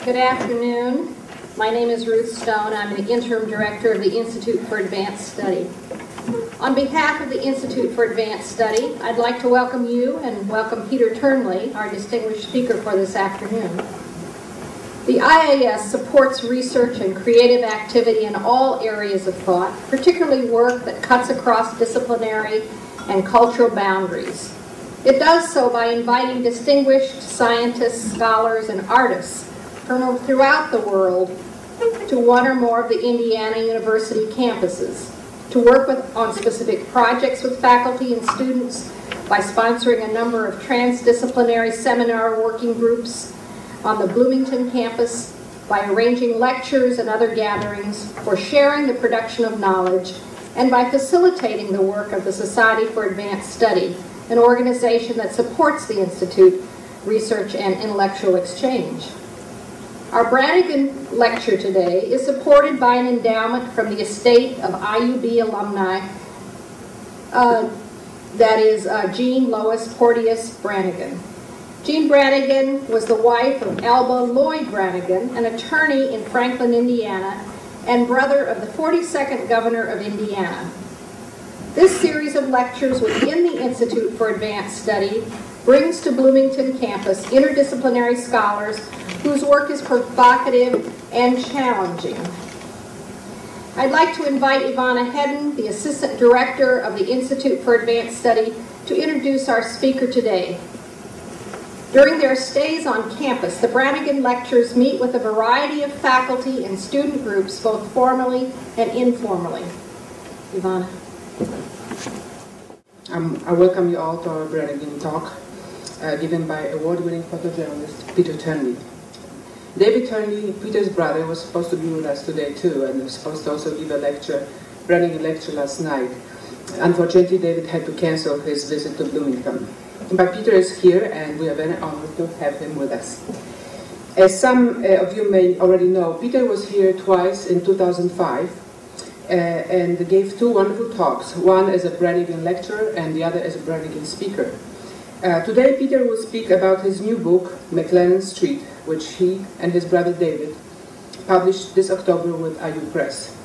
Good afternoon. My name is Ruth Stone. I'm the Interim Director of the Institute for Advanced Study. On behalf of the Institute for Advanced Study, I'd like to welcome you and welcome Peter Turnley, our distinguished speaker for this afternoon. The IAS supports research and creative activity in all areas of thought, particularly work that cuts across disciplinary and cultural boundaries. It does so by inviting distinguished scientists, scholars, and artists from throughout the world to one or more of the Indiana University campuses to work on specific projects with faculty and students by sponsoring a number of transdisciplinary seminar working groups on the Bloomington campus, by arranging lectures and other gatherings for sharing the production of knowledge, and by facilitating the work of the Society for Advanced Study, an organization that supports the Institute research and intellectual exchange. Our Branigin lecture today is supported by an endowment from the estate of IUB alumni, that is Jean Lois Porteous Branigin. Jean Branigin was the wife of Alba Lloyd Branigin, an attorney in Franklin, Indiana, and brother of the 42nd governor of Indiana. This series of lectures within the Institute for Advanced Study brings to Bloomington campus interdisciplinary scholars whose work is provocative and challenging. I'd like to invite Ivana Hedden, the Assistant Director of the Institute for Advanced Study, to introduce our speaker today. During their stays on campus, the Branigin lectures meet with a variety of faculty and student groups, both formally and informally. Ivana. I welcome you all to our Branigin talk, given by award-winning photojournalist Peter Turnley. David Turnley, Peter's brother, was supposed to be with us today too, and was supposed to also give a lecture, Branigin lecture last night. Unfortunately, David had to cancel his visit to Bloomington. But Peter is here, and we are very honored to have him with us. As some of you may already know, Peter was here twice in 2005, and gave two wonderful talks, one as a Branigin lecturer and the other as a Branigin speaker. Today Peter will speak about his new book, McClellan Street, which he and his brother David published this October with IU Press.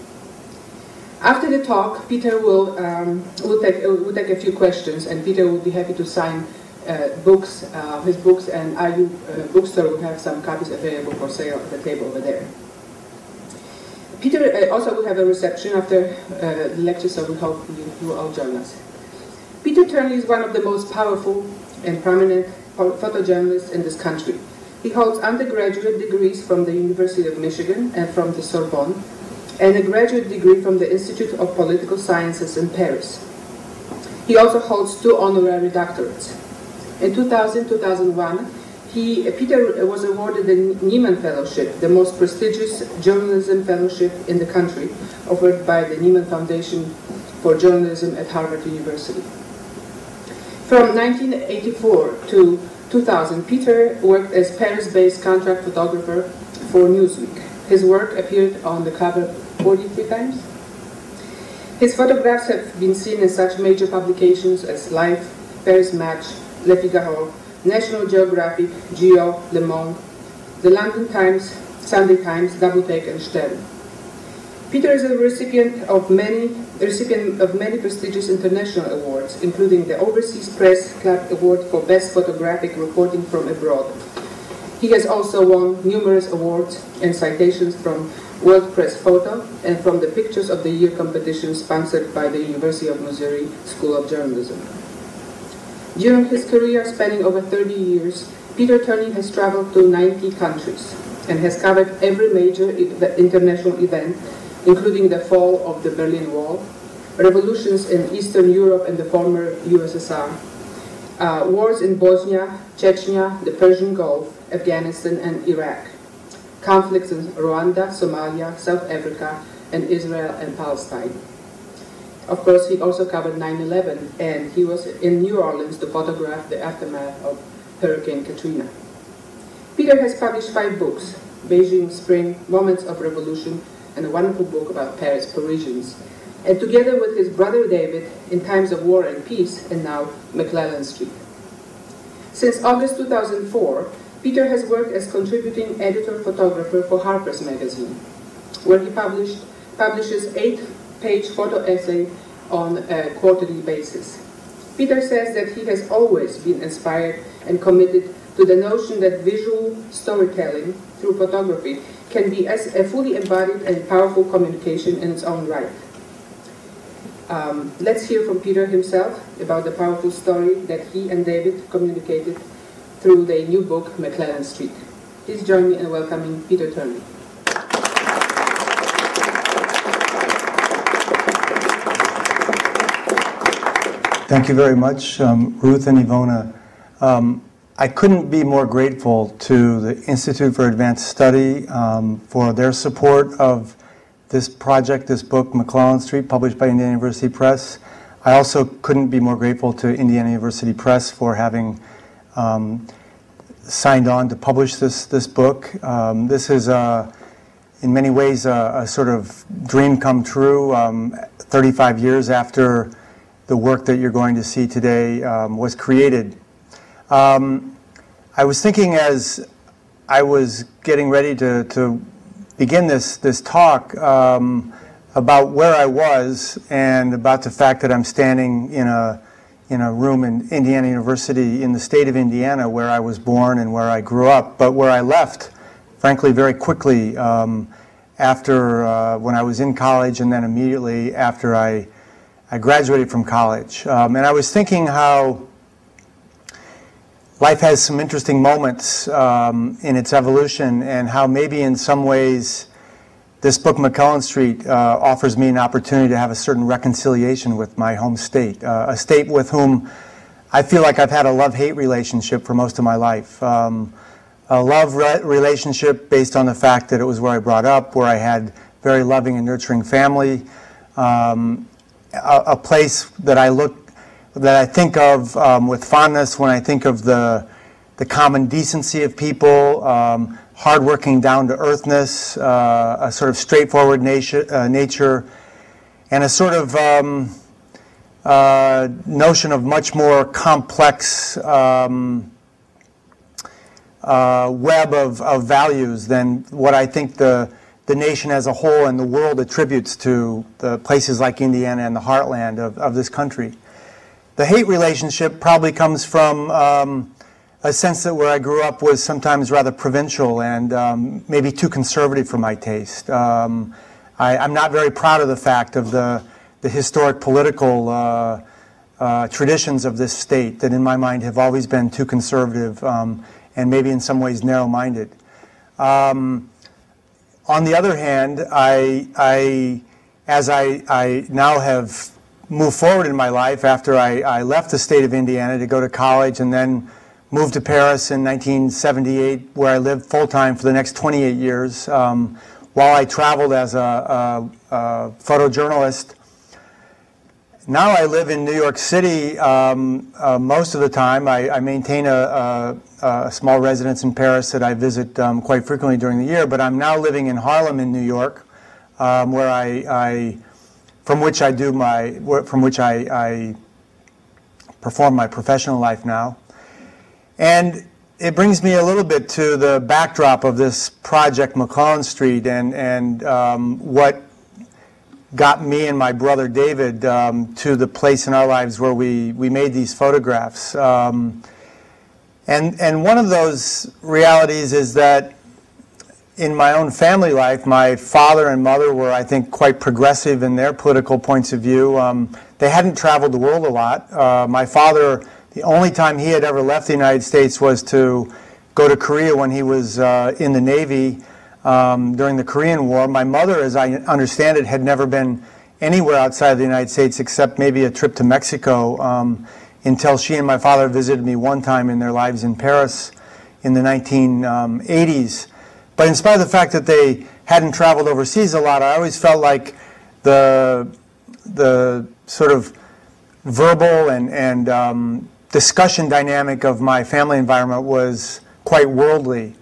After the talk, Peter will take a few questions, and Peter will be happy to sign his books, and IU bookstore will have some copies available for sale at the table over there. Peter also will have a reception after the lecture, so we hope you will all join us. Peter Turnley is one of the most powerful and prominent photojournalists in this country. He holds undergraduate degrees from the University of Michigan and from the Sorbonne, and a graduate degree from the Institute of Political Sciences in Paris. He also holds two honorary doctorates. In 2000-2001, Peter was awarded the Nieman Fellowship, the most prestigious journalism fellowship in the country, offered by the Nieman Foundation for Journalism at Harvard University. From 1984 to 2000, Peter worked as Paris-based contract photographer for Newsweek. His work appeared on the cover 43 times. His photographs have been seen in such major publications as Life, Paris Match, Le Figaro, National Geographic, Geo, Le Monde, the London Times, Sunday Times, DoubleTake, and Stern. Peter is a recipient of many prestigious international awards, including the Overseas Press Club Award for Best Photographic Reporting from Abroad. He has also won numerous awards and citations from World Press Photo and from the Pictures of the Year competition sponsored by the University of Missouri School of Journalism. During his career spanning over 30 years, Peter Turnley has traveled to 90 countries and has covered every major international event, including the fall of the Berlin Wall, revolutions in Eastern Europe and the former USSR, wars in Bosnia, Chechnya, the Persian Gulf, Afghanistan, and Iraq, conflicts in Rwanda, Somalia, South Africa, and Israel and Palestine. Of course, he also covered 9/11, and he was in New Orleans to photograph the aftermath of Hurricane Katrina. Peter has published 5 books: Beijing Spring, Moments of Revolution, and a wonderful book about Paris Parisians. And together with his brother David, In Times of War and Peace, and now McClellan Street. Since August 2004, Peter has worked as contributing editor-photographer for Harper's Magazine, where he publishes 8-page photo essay on a quarterly basis. Peter says that he has always been inspired and committed to the notion that visual storytelling through photography can be as a fully embodied and powerful communication in its own right. Let's hear from Peter himself about the powerful story that he and David communicated through their new book, McClellan Street. Please join me in welcoming Peter Turnley. Thank you very much, Ruth and Ivona. I couldn't be more grateful to the Institute for Advanced Study for their support of this project, this book, McClellan Street, published by Indiana University Press. I also couldn't be more grateful to Indiana University Press for having signed on to publish this book. This is, in many ways, a sort of dream come true. 35 years after the work that you're going to see today was created. I was thinking as I was getting ready to begin this talk about where I was and about the fact that I'm standing in a room in Indiana University in the state of Indiana, where I was born and where I grew up, but where I left, frankly, very quickly after when I was in college and then immediately after I graduated from college. And I was thinking how life has some interesting moments in its evolution, and how maybe in some ways this book, McClellan Street, offers me an opportunity to have a certain reconciliation with my home state, a state with whom I feel like I've had a love-hate relationship for most of my life. A love relationship based on the fact that it was where I brought up, where I had very loving and nurturing family, a place that I think of with fondness when I think of the common decency of people, hardworking down-to-earthness, a sort of straightforward nature, and a sort of notion of much more complex web of values than what I think the nation as a whole and the world attributes to the places like Indiana and the heartland of this country. The hate relationship probably comes from a sense that where I grew up was sometimes rather provincial and maybe too conservative for my taste. I'm not very proud of the fact of the historic political traditions of this state that in my mind have always been too conservative and maybe in some ways narrow-minded. On the other hand, as I now have moved forward in my life after I left the state of Indiana to go to college and then moved to Paris in 1978, where I lived full-time for the next 28 years, while I traveled as a photojournalist. Now I live in New York City most of the time. I maintain a small residence in Paris that I visit quite frequently during the year, but I'm now living in Harlem in New York, where from which I perform my professional life now. And it brings me a little bit to the backdrop of this project, McClellan Street, and what got me and my brother David to the place in our lives where we made these photographs. And one of those realities is that in my own family life, my father and mother were, I think, quite progressive in their political points of view. They hadn't traveled the world a lot. My father, the only time he had ever left the United States was to go to Korea when he was in the Navy during the Korean War. My mother, as I understand it, had never been anywhere outside of the United States except maybe a trip to Mexico until she and my father visited me one time in their lives in Paris in the 1980s. But in spite of the fact that they hadn't traveled overseas a lot, I always felt like the sort of verbal and discussion dynamic of my family environment was quite worldly.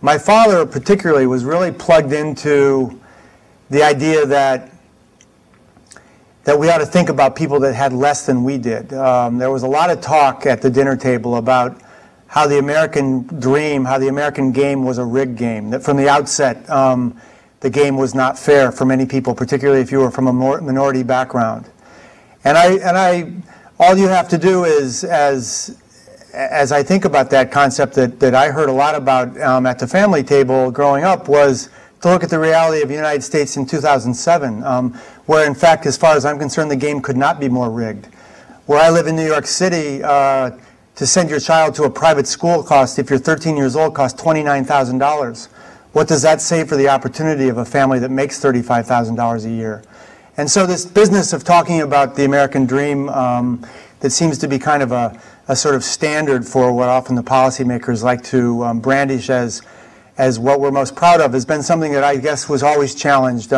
My father particularly was really plugged into the idea that we ought to think about people that had less than we did. There was a lot of talk at the dinner table about how the American dream, how the American game was a rigged game, that from the outset the game was not fair for many people, particularly if you were from a minority background. And all you have to do is, as I think about that concept that I heard a lot about at the family table growing up, was to look at the reality of the United States in 2007, where in fact, as far as I'm concerned, the game could not be more rigged. Where I live in New York City, to send your child to a private school cost, if you're 13 years old, costs $29,000. What does that say for the opportunity of a family that makes $35,000 a year? And so this business of talking about the American dream that seems to be kind of a sort of standard for what often the policymakers like to brandish as what we're most proud of has been something that I guess was always challenged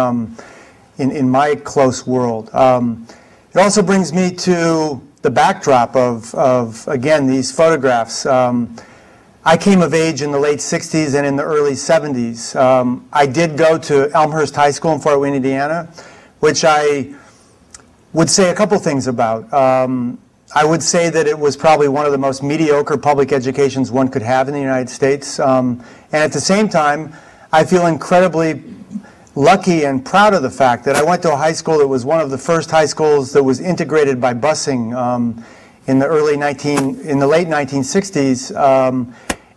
in my close world. It also brings me to the backdrop of again, these photographs. I came of age in the late 60s and in the early 70s. I did go to Elmhurst High School in Fort Wayne, Indiana, which I would say a couple things about. I would say that it was probably one of the most mediocre public educations one could have in the United States. And at the same time, I feel incredibly lucky and proud of the fact that I went to a high school that was one of the first high schools that was integrated by busing in the late 1960s,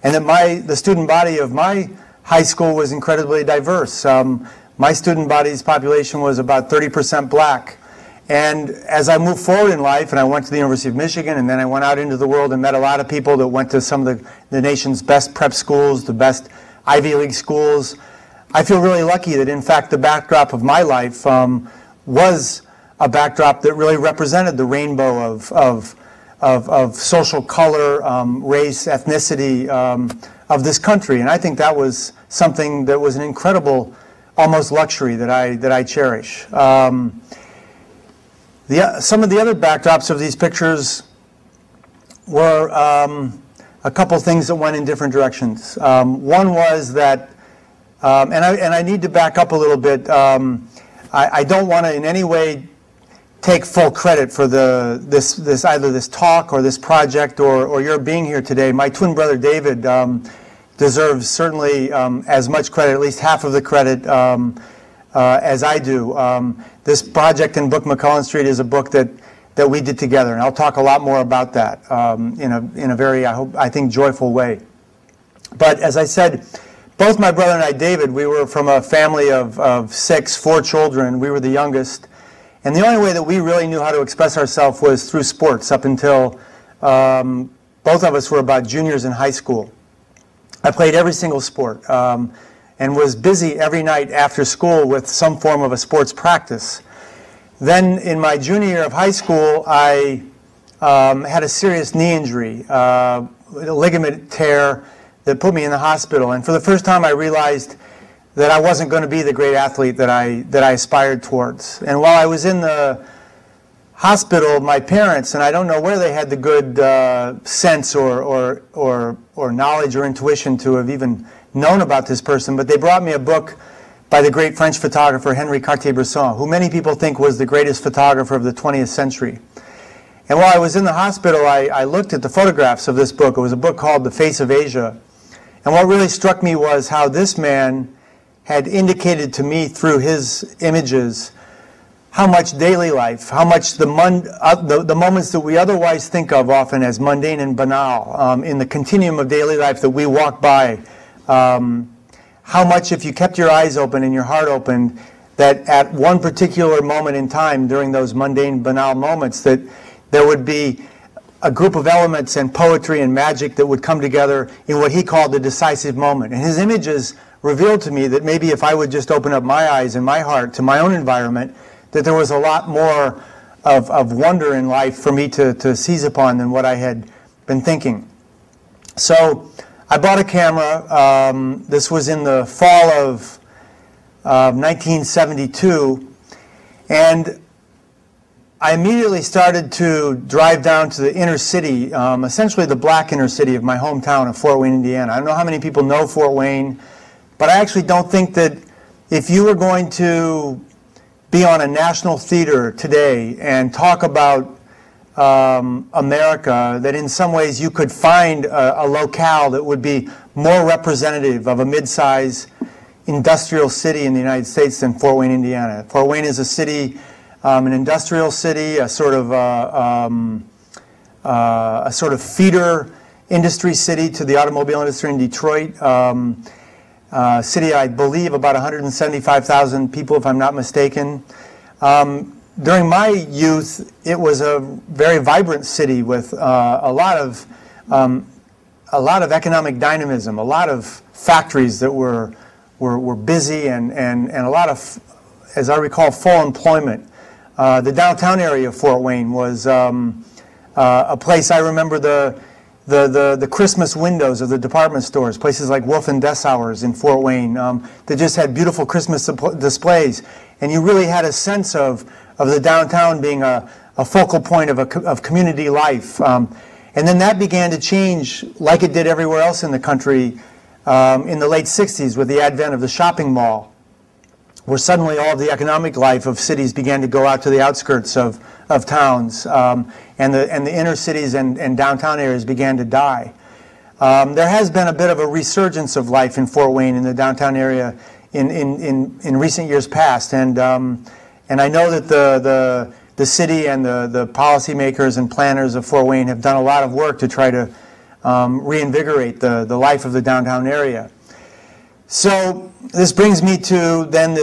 and that the student body of my high school was incredibly diverse. My student body's population was about 30% black. And as I moved forward in life, and I went to the University of Michigan, and then I went out into the world and met a lot of people that went to some of the nation's best prep schools, the best Ivy League schools, I feel really lucky that, in fact, the backdrop of my life was a backdrop that really represented the rainbow of social color, race, ethnicity of this country. And I think that was something that was an incredible, almost luxury that I cherish. Some of the other backdrops of these pictures were a couple things that went in different directions. One was that, and I need to back up a little bit. I don't want to in any way take full credit for either this talk or this project or your being here today. My twin brother David deserves certainly as much credit, at least half of the credit, as I do. This project and book, McClellan Street, is a book that we did together, and I'll talk a lot more about that in a very, I think, joyful way. But as I said, both my brother and I, David, we were from a family of 4 children. We were the youngest. And the only way that we really knew how to express ourselves was through sports up until both of us were about juniors in high school. I played every single sport and was busy every night after school with some form of a sports practice. Then in my junior year of high school, I had a serious knee injury, a ligament tear that put me in the hospital. And for the first time, I realized that I wasn't going to be the great athlete that I aspired towards. And while I was in the hospital, my parents, and I don't know where they had the good sense or knowledge or intuition to have even known about this person, but they brought me a book by the great French photographer Henri Cartier-Bresson, who many people think was the greatest photographer of the 20th century. And while I was in the hospital, I looked at the photographs of this book. It was a book called The Face of Asia. And what really struck me was how this man had indicated to me through his images how much daily life, how much the moments that we otherwise think of often as mundane and banal in the continuum of daily life that we walk by, how much if you kept your eyes open and your heart open, that at one particular moment in time during those mundane, banal moments, that there would be a group of elements and poetry and magic that would come together in what he called the decisive moment. And his images revealed to me that maybe if I would just open up my eyes and my heart to my own environment, that there was a lot more of wonder in life for me to seize upon than what I had been thinking. So I bought a camera. This was in the fall of 1972, and I immediately started to drive down to the inner city, essentially the black inner city of my hometown of Fort Wayne, Indiana. I don't know how many people know Fort Wayne, but I actually don't think that if you were going to be on a national theater today and talk about America, that in some ways you could find a locale that would be more representative of a mid-size industrial city in the United States than Fort Wayne, Indiana. Fort Wayne is a city, an industrial city, a sort of feeder industry city to the automobile industry in Detroit. City, I believe, about 175,000 people, if I'm not mistaken. During my youth, it was a very vibrant city with a lot of economic dynamism, a lot of factories that were busy, and a lot of, as I recall, full employment. The downtown area of Fort Wayne was a place I remember the Christmas windows of the department stores, places like Wolf and Dessauer's in Fort Wayne, that just had beautiful Christmas displays, and you really had a sense of the downtown being a focal point of community life. And then that began to change, like it did everywhere else in the country, in the late 60s with the advent of the shopping mall, where suddenly all of the economic life of cities began to go out to the outskirts of towns, and the inner cities and downtown areas began to die. There has been a bit of a resurgence of life in Fort Wayne in the downtown area in recent years past, and I know that the city and the policymakers and planners of Fort Wayne have done a lot of work to try to reinvigorate the life of the downtown area. So this brings me to then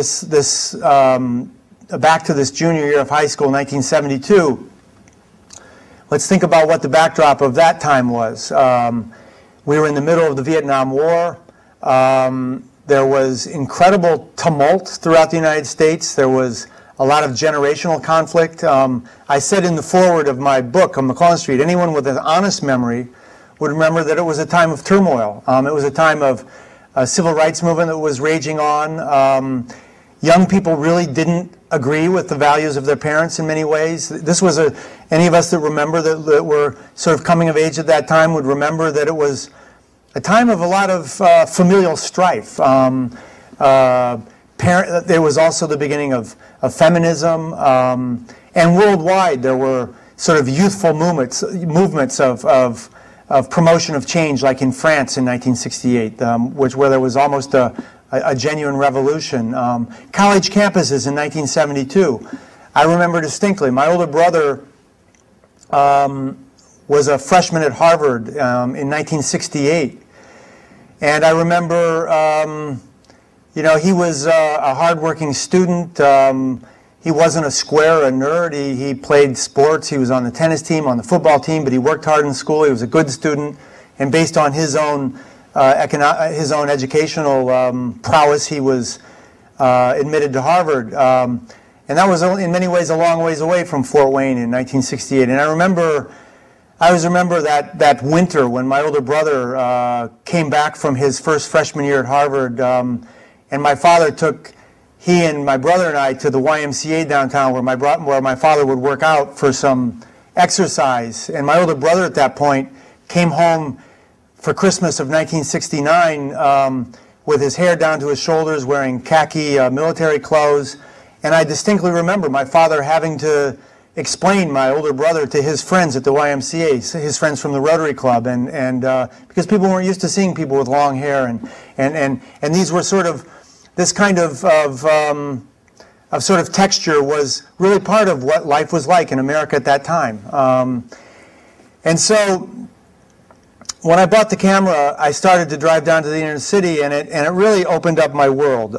back to this junior year of high school, 1972. Let's think about what the backdrop of that time was. We were in the middle of the Vietnam War. There was incredible tumult throughout the United States. There was a lot of generational conflict. I said in the foreword of my book on McClellan Street, anyone with an honest memory would remember that it was a time of turmoil. It was a time of a civil rights movement that was raging on. Young people really didn't agree with the values of their parents in many ways. This was any of us that remember that were sort of coming of age at that time would remember that it was a time of a lot of familial strife. There was also the beginning of feminism, and worldwide there were sort of youthful movements of promotion of change, like in France in 1968, where there was almost a genuine revolution. College campuses in 1972. I remember distinctly, my older brother was a freshman at Harvard in 1968. And I remember, he was a hardworking student. He wasn't a square or a nerd. He played sports. He was on the tennis team, on the football team, but he worked hard in school. He was a good student. And based on his own educational prowess, he was admitted to Harvard. And that was in many ways a long ways away from Fort Wayne in 1968. And I always remember that winter when my older brother came back from his first freshman year at Harvard, and my father took he and my brother and I to the YMCA downtown where my father would work out for some exercise. And my older brother at that point came home for Christmas of 1969 with his hair down to his shoulders, wearing khaki military clothes. And I distinctly remember my father having to explain my older brother to his friends at the YMCA, his friends from the Rotary Club, and because people weren't used to seeing people with long hair, and these were sort of, this kind of sort of texture was really part of what life was like in America at that time. And so when I bought the camera, I started to drive down to the inner city, and it really opened up my world.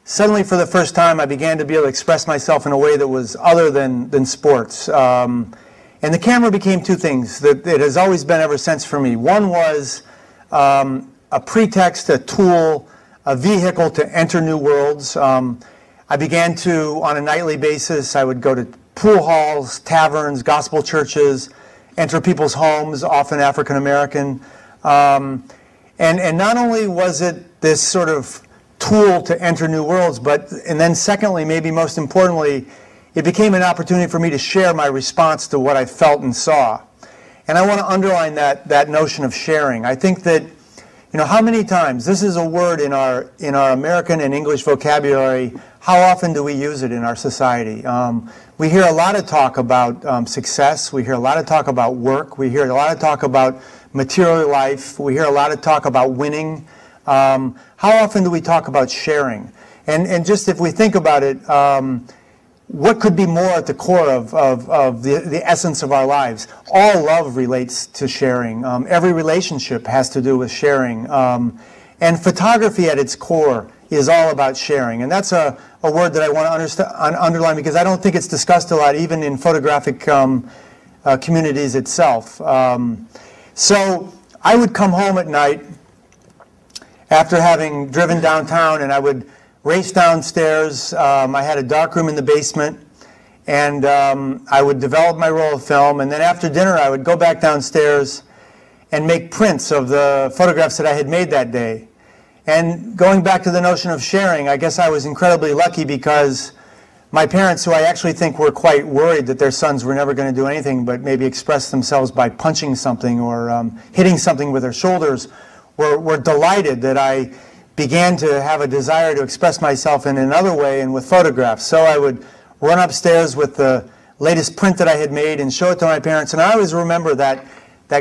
Suddenly, for the first time, I began to be able to express myself in a way that was other than sports. And the camera became two things that it has always been ever since for me. One was a pretext, a tool, a vehicle to enter new worlds. I began to, on a nightly basis, I would go to pool halls, taverns, gospel churches, enter people's homes, often African American. And not only was it this sort of tool to enter new worlds, and then secondly, maybe most importantly, it became an opportunity for me to share my response to what I felt and saw. And I want to underline that notion of sharing. I think that, You know, how many times, this is a word in our American and English vocabulary, how often do we use it in our society? We hear a lot of talk about success, we hear a lot of talk about work, we hear a lot of talk about material life, we hear a lot of talk about winning. How often do we talk about sharing? And just if we think about it, what could be more at the core of the essence of our lives? All love relates to sharing. Every relationship has to do with sharing. And photography at its core is all about sharing. And that's a word that I want to underline because I don't think it's discussed a lot, even in photographic communities itself. So I would come home at night after having driven downtown, and I would race downstairs. I had a dark room in the basement, and I would develop my roll of film, and then after dinner I would go back downstairs and make prints of the photographs that I had made that day. And going back to the notion of sharing, I guess I was incredibly lucky because my parents, who I actually think were quite worried that their sons were never going to do anything but maybe express themselves by punching something or hitting something with their shoulders, were delighted that I began to have a desire to express myself in another way and with photographs. So I would run upstairs with the latest print that I had made and show it to my parents. And I always remember that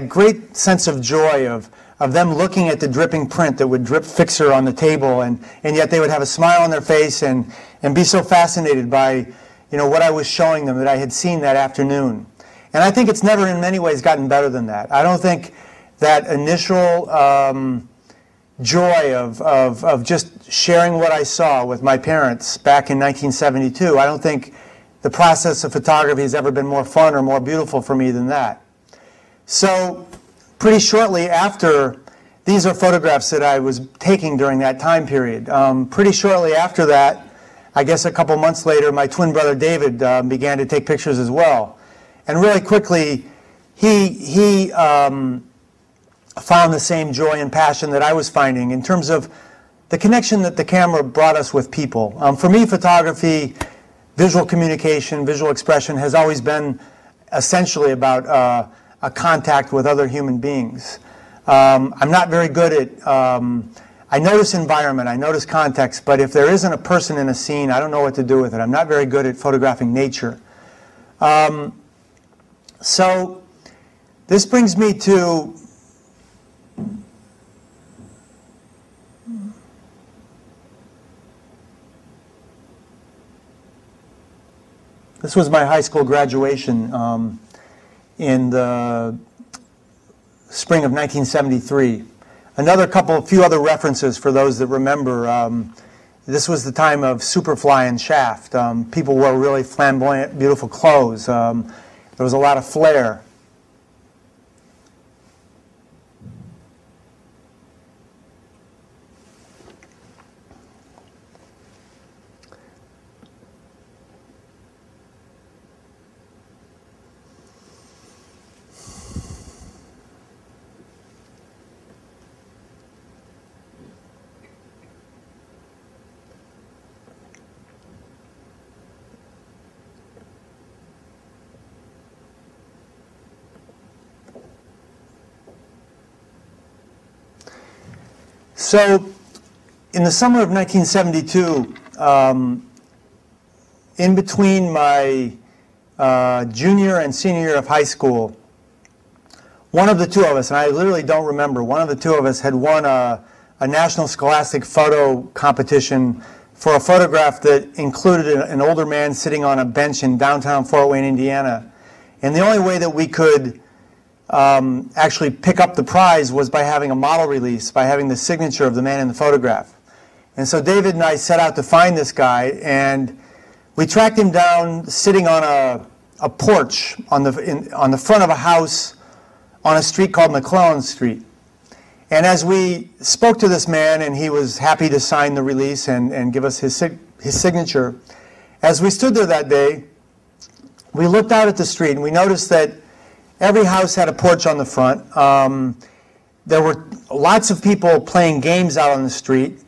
great sense of joy of them looking at the dripping print that would drip fixer on the table, and yet they would have a smile on their face and be so fascinated by, you know, what I was showing them that I had seen that afternoon. And I think it's never in many ways gotten better than that. I don't think that initial joy of just sharing what I saw with my parents back in 1972, I don't think the process of photography has ever been more fun or more beautiful for me than that. So pretty shortly after, these are photographs that I was taking during that time period. Pretty shortly after that, I guess a couple months later, my twin brother David began to take pictures as well. And really quickly, he found the same joy and passion that I was finding in terms of the connection that the camera brought us with people. For me, photography, visual communication, visual expression has always been essentially about a contact with other human beings. I'm not very good at, I notice environment, I notice context, but if there isn't a person in a scene, I don't know what to do with it. I'm not very good at photographing nature. So this brings me to this was my high school graduation in the spring of 1973. Few other references for those that remember. This was the time of Superfly and Shaft. People wore really flamboyant, beautiful clothes. There was a lot of flair. So, in the summer of 1972, in between my junior and senior year of high school, one of the two of us, and I literally don't remember, one of the two of us had won a National Scholastic Photo competition for a photograph that included an older man sitting on a bench in downtown Fort Wayne, Indiana. And the only way that we could actually pick up the prize was by having a model release, by having the signature of the man in the photograph. And so David and I set out to find this guy, and we tracked him down sitting on a porch on the front of a house on a street called McClellan Street. And as we spoke to this man, and he was happy to sign the release and give us his signature, as we stood there that day, we looked out at the street and we noticed that every house had a porch on the front. There were lots of people playing games out on the street,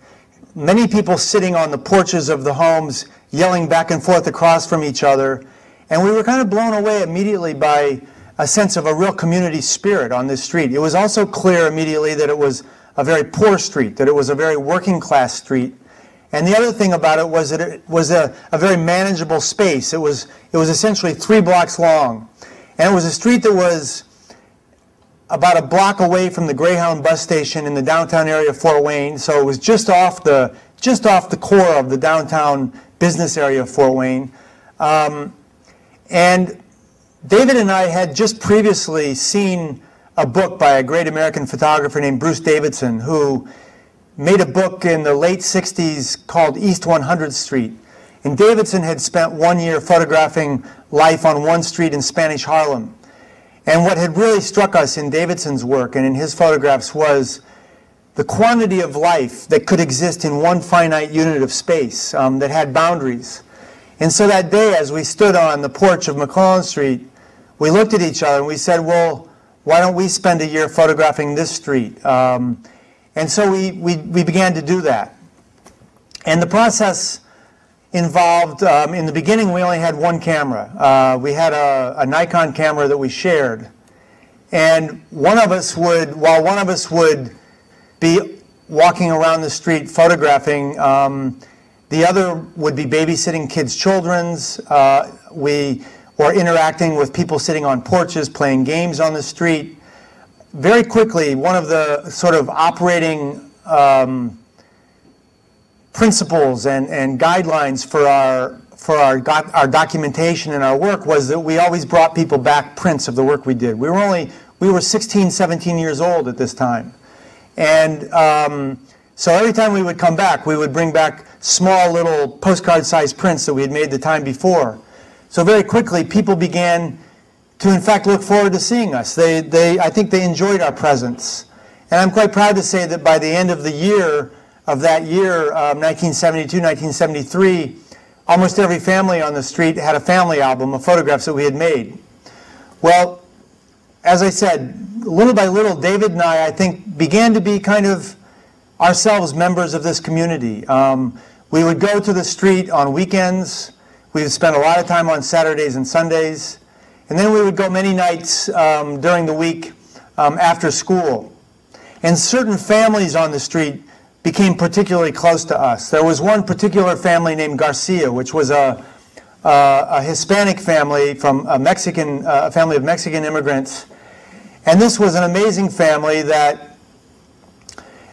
many people sitting on the porches of the homes yelling back and forth across from each other, and we were kind of blown away immediately by a sense of a real community spirit on this street. It was also clear immediately that it was a very poor street, that it was a very working class street. And the other thing about it was that it was a very manageable space. It was essentially 3 blocks long. And it was a street that was about a block away from the Greyhound bus station in the downtown area of Fort Wayne. So it was just off the core of the downtown business area of Fort Wayne. And David and I had just previously seen a book by a great American photographer named Bruce Davidson, who made a book in the late 60s called East 100th Street. And Davidson had spent 1 year photographing life on one street in Spanish Harlem. And what had really struck us in Davidson's work and in his photographs was the quantity of life that could exist in one finite unit of space that had boundaries. And so that day, as we stood on the porch of McClellan Street, we looked at each other and we said, well, why don't we spend a year photographing this street? And so we began to do that. And the process involved, in the beginning, we only had one camera. We had a Nikon camera that we shared. And while one of us would be walking around the street photographing, the other would be babysitting kids' children's, or interacting with people sitting on porches, playing games on the street. Very quickly, one of the sort of operating principles and guidelines for our documentation and our work was that we always brought people back prints of the work we did. We were 16, 17 years old at this time. And so every time we would come back, we would bring back small little postcard-sized prints that we had made the time before. So very quickly, people began to, in fact, look forward to seeing us. I think they enjoyed our presence. And I'm quite proud to say that by the end of that year, 1972, 1973, almost every family on the street had a family album of photographs that we had made. Well, as I said, little by little, David and I think, began to be kind of ourselves members of this community. We would go to the street on weekends. We would spend a lot of time on Saturdays and Sundays. And then we would go many nights during the week after school. And certain families on the street became particularly close to us. There was one particular family named Garcia, which was a Hispanic family from a family of Mexican immigrants. And this was an amazing family that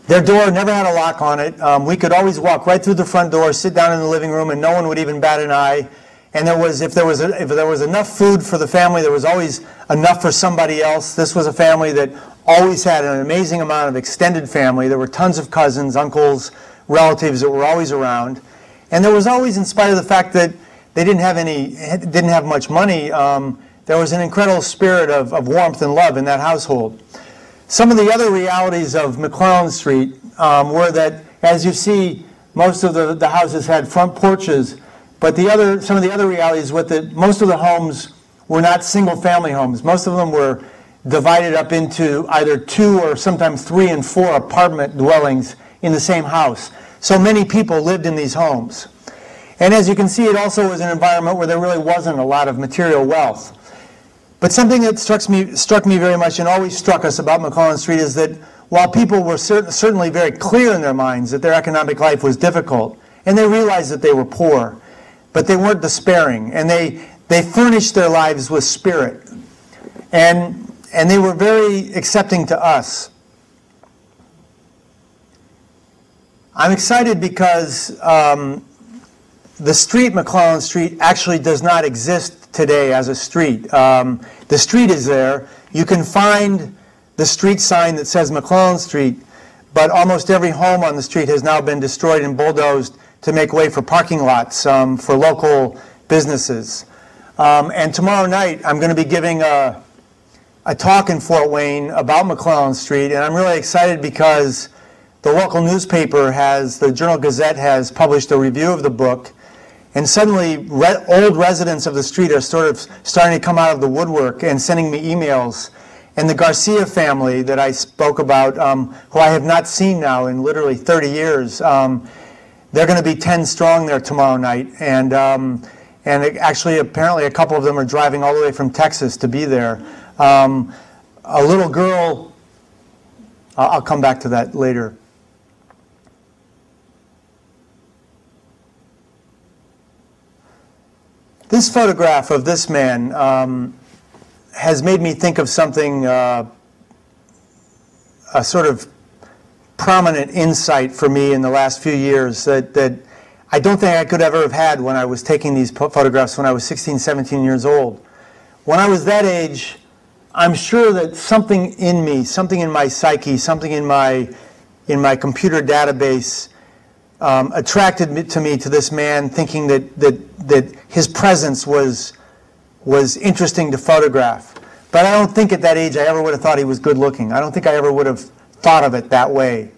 their door never had a lock on it. We could always walk right through the front door, sit down in the living room, and no one would even bat an eye. And if there was enough food for the family, there was always enough for somebody else. This was a family that always had an amazing amount of extended family. There were tons of cousins, uncles, relatives that were always around. And there was always, in spite of the fact that they didn't have much money, there was an incredible spirit of warmth and love in that household. Some of the other realities of McClellan Street were that, as you see, most of the houses had front porches, but some of the other realities were that most of the homes were not single-family homes. Most of them were divided up into either 2 or sometimes 3 and 4 apartment dwellings in the same house. So many people lived in these homes. And as you can see, it also was an environment where there really wasn't a lot of material wealth. But something that struck me very much and always struck us about McClellan Street is that while people were certainly very clear in their minds that their economic life was difficult, and they realized that they were poor, but they weren't despairing, and they furnished their lives with spirit. And they were very accepting to us. I'm excited because the street, McClellan Street, actually does not exist today as a street. The street is there. You can find the street sign that says McClellan Street, but almost every home on the street has now been destroyed and bulldozed to make way for parking lots for local businesses. And tomorrow night, I'm going to be giving a talk in Fort Wayne about McClellan Street, and I'm really excited because the local newspaper the Journal-Gazette has published a review of the book, and suddenly old residents of the street are sort of starting to come out of the woodwork and sending me emails. And the Garcia family that I spoke about, who I have not seen now in literally 30 years, they're going to be 10 strong there tomorrow night, and actually apparently a couple of them are driving all the way from Texas to be there. A little girl I'll come back to that later. This photograph of this man has made me think of something, a sort of prominent insight for me in the last few years that I don't think I could ever have had when I was taking these photographs when I was 16, 17 years old. When I was that age, I'm sure that something in me, something in my psyche, something in my computer database attracted me to this man, thinking that his presence was interesting to photograph. But I don't think at that age I ever would have thought he was good looking. I don't think I ever would have thought of it that way.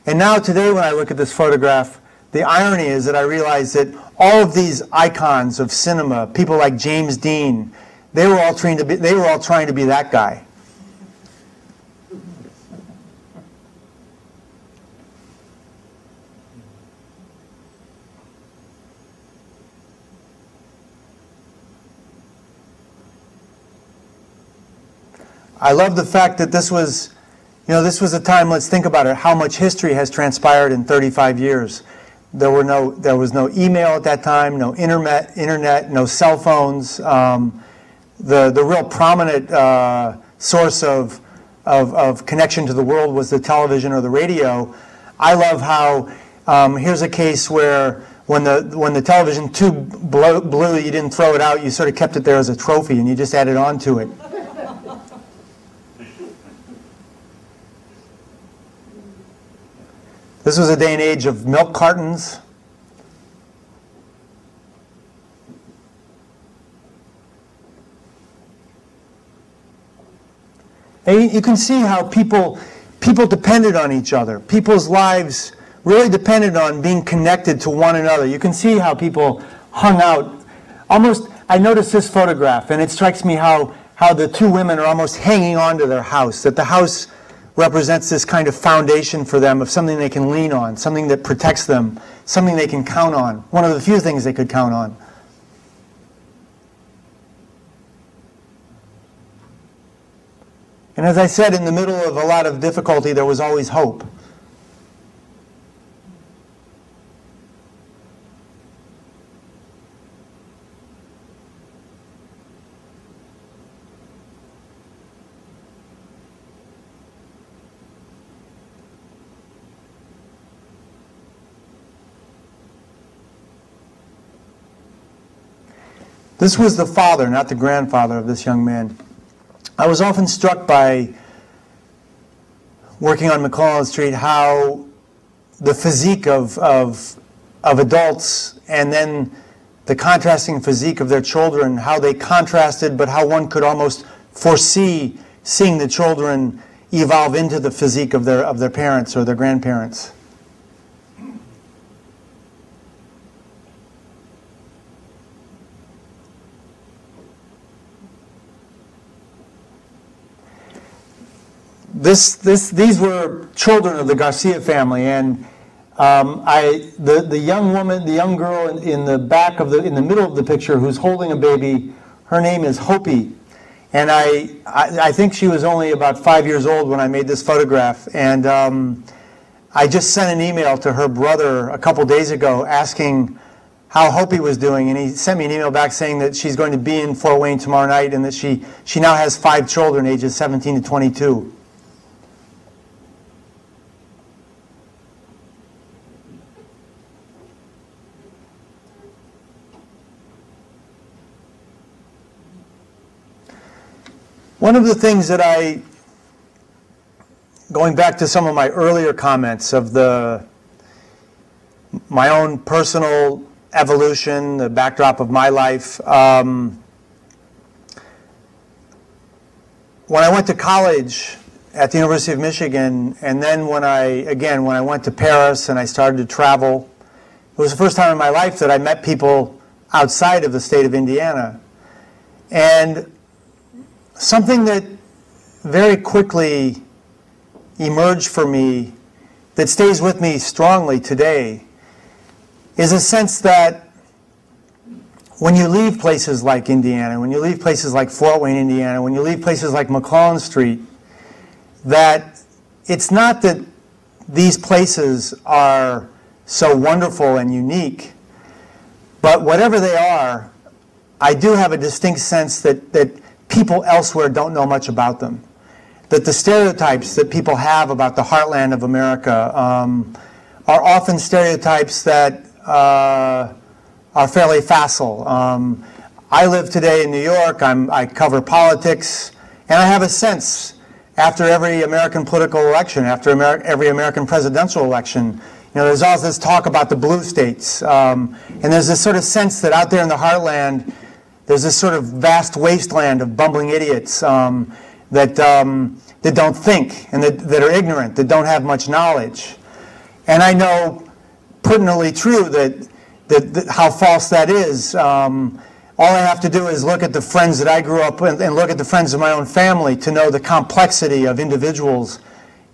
And now today when I look at this photograph, the irony is that I realize that all of these icons of cinema, people like James Dean, they were all trying to be that guy. I love the fact that this was a time, let's think about it, how much history has transpired in 35 years. There was no email at that time, no internet, no cell phones. The real prominent source of connection to the world was the television or the radio. I love how here's a case where when the television tube blew, you didn't throw it out, you sort of kept it there as a trophy and you just added on to it. This was a day and age of milk cartons. And you can see how people depended on each other. People's lives really depended on being connected to one another. You can see how people hung out. Almost, I noticed this photograph, and it strikes me how the two women are almost hanging on to their house, that the house represents this kind of foundation for them of something they can lean on, something that protects them, something they can count on, one of the few things they could count on. And as I said, in the middle of a lot of difficulty, there was always hope. This was the father, not the grandfather, of this young man. I was often struck by, working on McClellan Street, how the physique of adults and then the contrasting physique of their children, how they contrasted, but how one could almost foresee seeing the children evolve into the physique of their parents or their grandparents. These were children of the Garcia family, and the young woman, the young girl in the middle of the picture who's holding a baby, her name is Hopi, and I think she was only about 5 years old when I made this photograph, and I just sent an email to her brother a couple days ago asking how Hopi was doing, and he sent me an email back saying that she's going to be in Fort Wayne tomorrow night and that she now has 5 children ages 17 to 22. One of the things that going back to some of my earlier comments of my own personal evolution, the backdrop of my life, when I went to college at the University of Michigan, and then when I went to Paris and I started to travel, it was the first time in my life that I met people outside of the state of Indiana. And something that very quickly emerged for me that stays with me strongly today is a sense that when you leave places like Indiana, when you leave places like Fort Wayne, Indiana, when you leave places like McClellan Street, that it's not that these places are so wonderful and unique, but whatever they are, I do have a distinct sense that people elsewhere don't know much about them. That the stereotypes that people have about the heartland of America are often stereotypes that are fairly facile. I live today in New York. I cover politics, and I have a sense after every American political election, after every American presidential election, there's all this talk about the blue states, and there's this sort of sense that out there in the heartland, there's this sort of vast wasteland of bumbling idiots that don't think and that are ignorant, that don't have much knowledge. And I know pertinently true that how false that is. All I have to do is look at the friends that I grew up with and look at the friends of my own family to know the complexity of individuals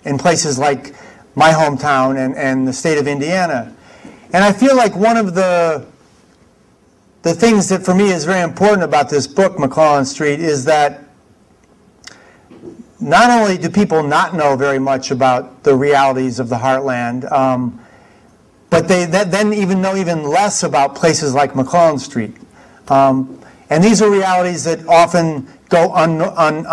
in places like my hometown and the state of Indiana. And I feel like one of the things that for me is very important about this book, McClellan Street, is that not only do people not know very much about the realities of the heartland, but they then even know even less about places like McClellan Street. And these are realities that often go unknown,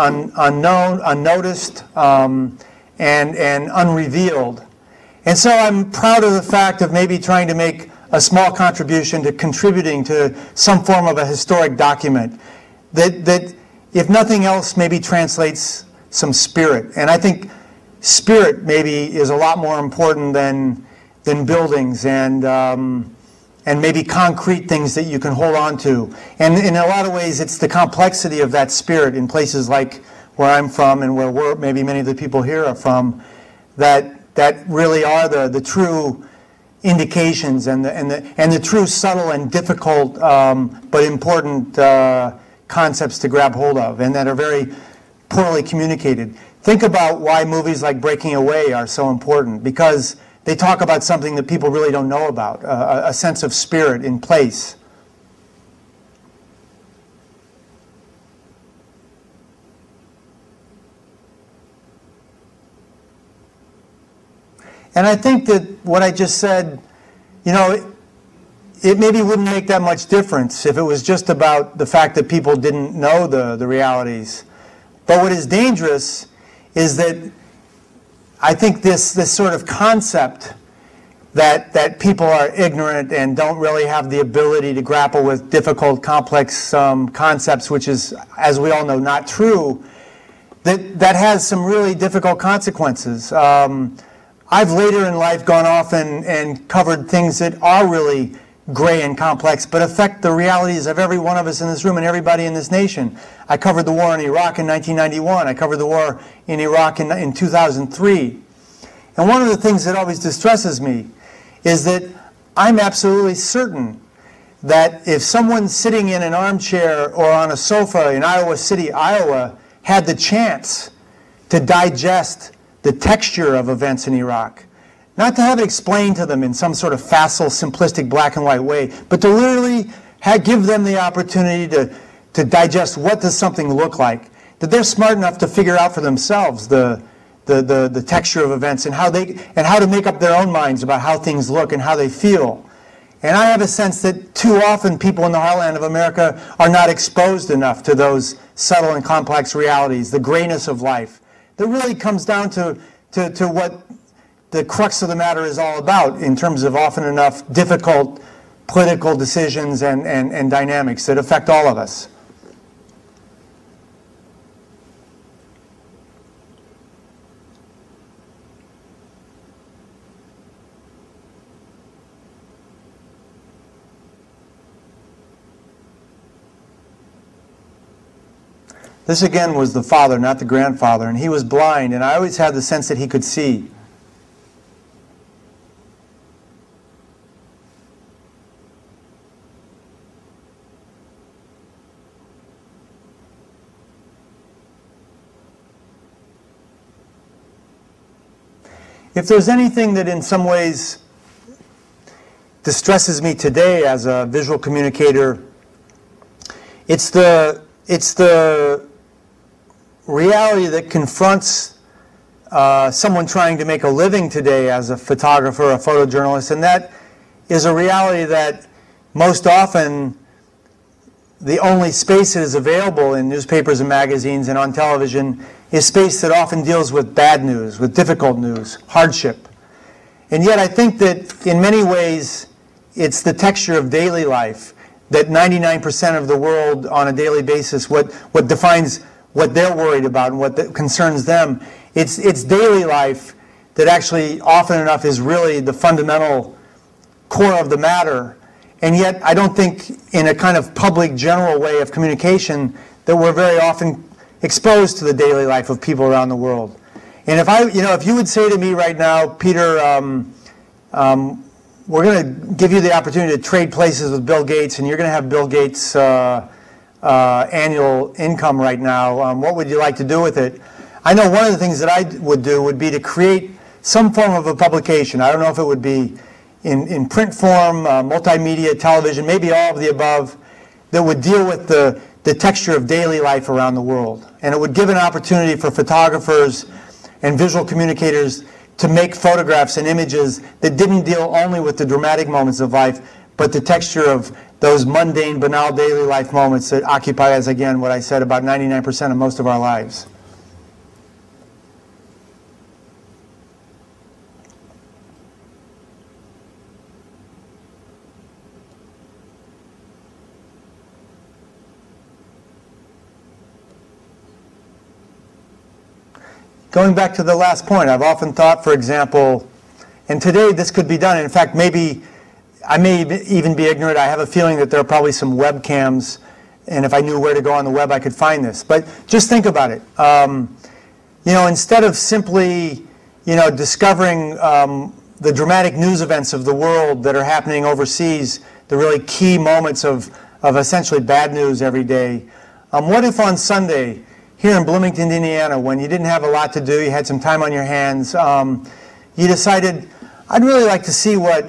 unnoticed, and unrevealed. And so I'm proud of the fact of maybe trying to make a small contribution to contributing to some form of a historic document that if nothing else, maybe translates some spirit. And I think spirit maybe is a lot more important than buildings and maybe concrete things that you can hold on to. And in a lot of ways, it's the complexity of that spirit in places like where I'm from and where maybe many of the people here are from, that really are the true indications and the true subtle and difficult but important concepts to grab hold of, and that are very poorly communicated. Think about why movies like Breaking Away are so important, because they talk about something that people really don't know about, a sense of spirit in place. And I think that what I just said, it maybe wouldn't make that much difference if it was just about the fact that people didn't know the realities. But what is dangerous is that I think this sort of concept that people are ignorant and don't really have the ability to grapple with difficult, complex concepts, which is, as we all know, not true, that has some really difficult consequences. I've later in life gone off and covered things that are really gray and complex, but affect the realities of every one of us in this room and everybody in this nation. I covered the war in Iraq in 1991. I covered the war in Iraq in 2003. And one of the things that always distresses me is that I'm absolutely certain that if someone sitting in an armchair or on a sofa in Iowa City, Iowa, had the chance to digest the texture of events in Iraq, not to have it explained to them in some sort of facile, simplistic, black and white way, but to literally give them the opportunity to digest what does something look like, that they're smart enough to figure out for themselves the texture of events and how to make up their own minds about how things look and how they feel. And I have a sense that too often people in the heartland of America are not exposed enough to those subtle and complex realities, the grayness of life, that really comes down to what the crux of the matter is all about in terms of often enough difficult political decisions and dynamics that affect all of us. This again was the father, not the grandfather, and he was blind, and I always had the sense that he could see. If there's anything that in some ways distresses me today as a visual communicator, it's the reality that confronts someone trying to make a living today as a photographer, a photojournalist, and that is a reality that most often the only space that is available in newspapers and magazines and on television is space that often deals with bad news, with difficult news, hardship. And yet I think that in many ways it's the texture of daily life that 99% of the world on a daily basis, what defines what they're worried about and what concerns them, it's daily life that actually often enough is really the fundamental core of the matter. And yet I don't think in a kind of public general way of communication that we're very often exposed to the daily life of people around the world. And if you would say to me right now, Peter, we're going to give you the opportunity to trade places with Bill Gates, and you're going to have Bill Gates' annual income right now, what would you like to do with it? I know one of the things that I would do would be to create some form of a publication. I don't know if it would be in print form, multimedia, television, maybe all of the above, that would deal with the texture of daily life around the world. And it would give an opportunity for photographers and visual communicators to make photographs and images that didn't deal only with the dramatic moments of life, but the texture of those mundane, banal daily life moments that occupy, as again, what I said, about 99% of most of our lives. Going back to the last point, I've often thought, for example, and today this could be done. In fact, maybe I may even be ignorant. I have a feeling that there are probably some webcams, and if I knew where to go on the web, I could find this. But just think about it. Instead of simply, discovering the dramatic news events of the world that are happening overseas, the really key moments of essentially bad news every day, what if on Sunday, here in Bloomington, Indiana, when you didn't have a lot to do, you had some time on your hands, you decided, I'd really like to see what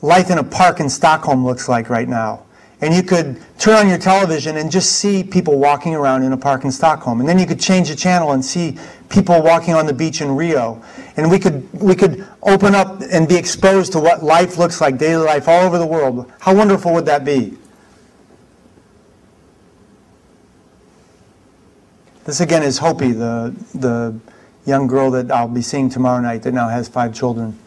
life in a park in Stockholm looks like right now. And you could turn on your television and just see people walking around in a park in Stockholm. And then you could change the channel and see people walking on the beach in Rio. And we could open up and be exposed to what life looks like, daily life all over the world. How wonderful would that be? This again is Hopi, the young girl that I'll be seeing tomorrow night that now has 5 children.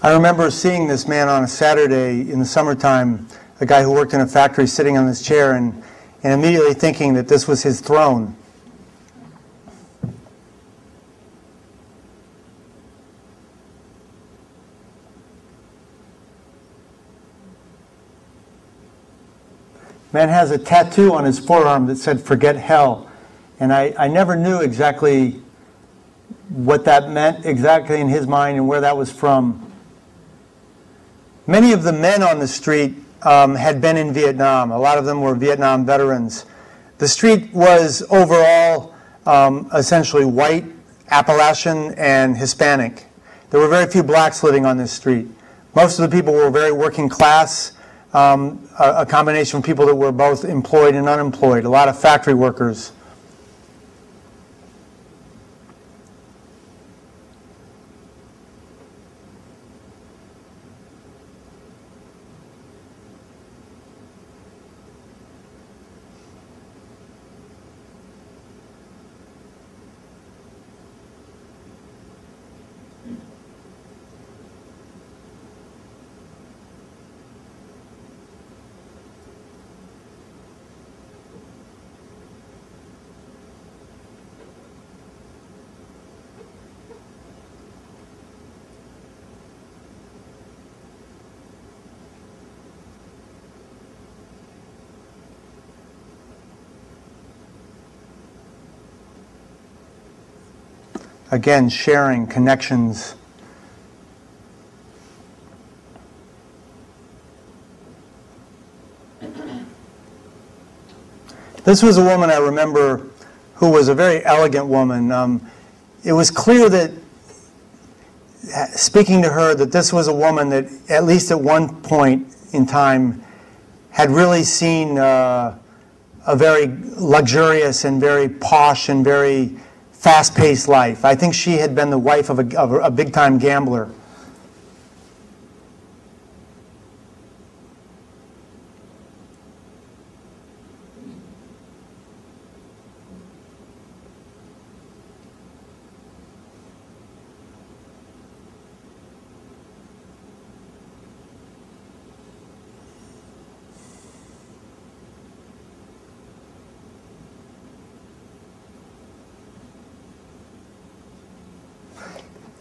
I remember seeing this man on a Saturday in the summertime, a guy who worked in a factory sitting on this chair, and immediately thinking that this was his throne. Man has a tattoo on his forearm that said, "Forget hell." And I never knew exactly what that meant exactly in his mind and where that was from. Many of the men on the street had been in Vietnam. A lot of them were Vietnam veterans. The street was overall essentially white, Appalachian, and Hispanic. There were very few blacks living on this street. Most of the people were very working class, a combination of people that were both employed and unemployed, a lot of factory workers. Again, sharing, connections. This was a woman I remember who was a very elegant woman. It was clear that, speaking to her, that this was a woman that, at least at one point in time, had really seen a very luxurious and very posh and very fast-paced life. I think she had been the wife of a big-time gambler.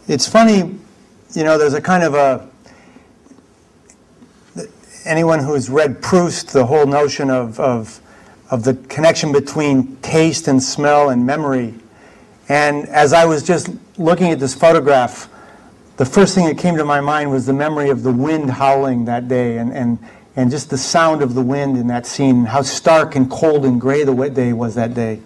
It's funny, you know, there's a kind of anyone who's read Proust, the whole notion of the connection between taste and smell and memory. And as I was just looking at this photograph, the first thing that came to my mind was the memory of the wind howling that day and just the sound of the wind in that scene, how stark and cold and gray the day was that day.